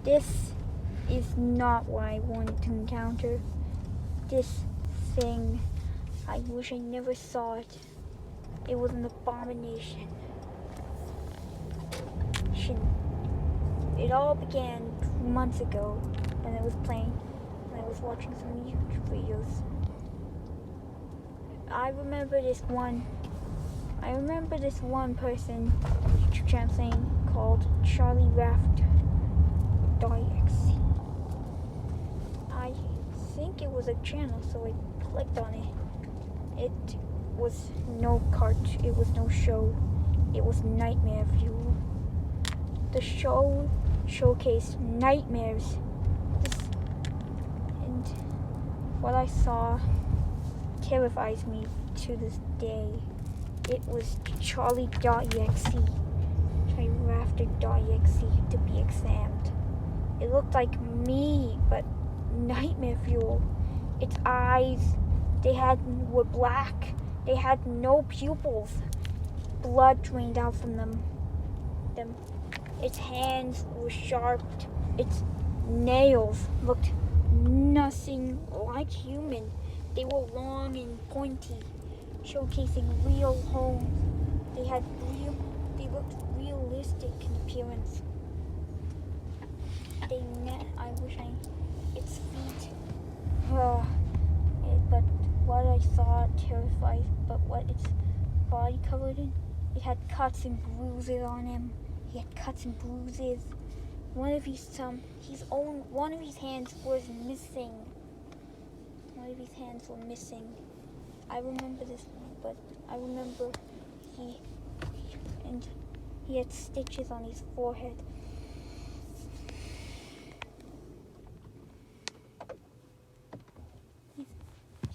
This is not what I wanted to encounter. This thing, I wish I never saw it. It was an abomination. It all began 2 months ago when I was playing, when I was watching some YouTube videos. I remember this one person YouTube channel thing called RAFTER.Exe. I think it was a channel, so I clicked on it. It was no it was no show. It was nightmare fuel. The show showcased nightmares. And what I saw terrifies me to this day. It was RAFTER.Exe to be examined. It looked like me, but nightmare fuel. Its eyes, were black. They had no pupils. Blood drained out from them. Its hands were sharp. Its nails looked nothing like human. They were long and pointy, showcasing real homes. They looked realistic in appearance. Its feet. But what I saw terrified. But what its body covered in, it had cuts and bruises on him. He had cuts and bruises. One of his hands was missing. One of his hands were missing. I remember this, but I remember he had stitches on his forehead.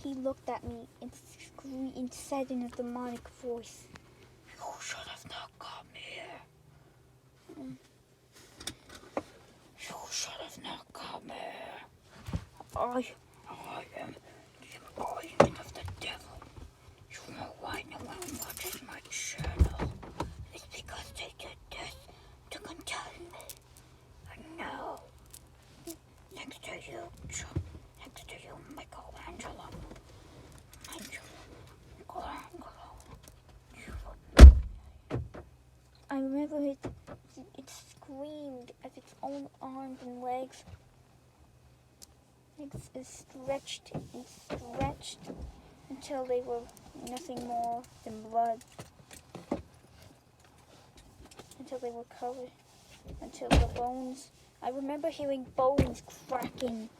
He looked at me and said in a demonic voice, "You should have not come here. You should have not come here. I am the embodiment of the devil. You know why no one watches my channel? It's because they did this to contain me. I know. Thanks to you, thanks to you, Michelangelo. I remember it screamed as its own arms and legs. It stretched until they were nothing more than blood. Until they were covered. Until the bones. I remember hearing bones cracking.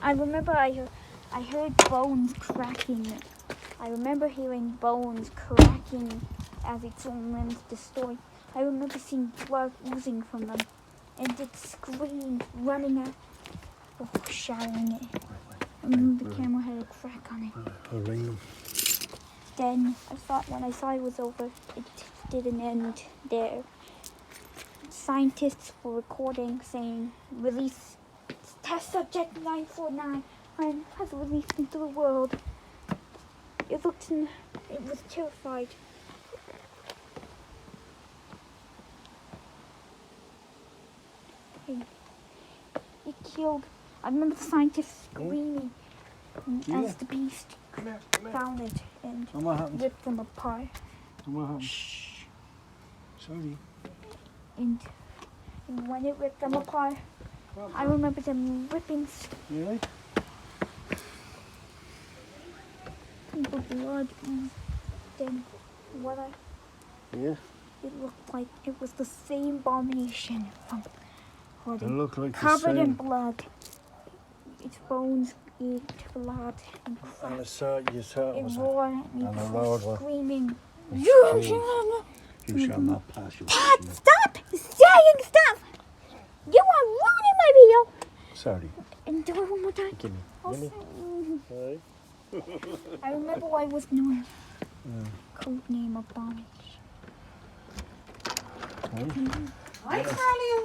I heard bones cracking. I remember hearing bones cracking as its own limbs destroyed. I remember seeing blood oozing from them, and it screamed, running out, shouting it. I remember the camera had a crack on it. I'll ring them. Then when I saw it was over, it didn't end there. Scientists were recording saying, "Release test subject 949 has released into the world." It was terrified. It killed. I remember the scientists screaming as the beast found it and ripped them apart. And what happened? Shh. Sorry. And when it ripped them apart, I remember them ripping. Really? The blood. Then Yeah. It looked like it was the same abomination from It looked like covered the in same. blood. Its bones eat blood and And cracked. you saw it It was roared at me, and the road was screaming, You shall not pass your Pat, stop saying stuff! You are ruining my video! Sorry. And do it one more time. Give me. Alright. I remember why it was known. Code name abomination. Right. Hi, Charlie.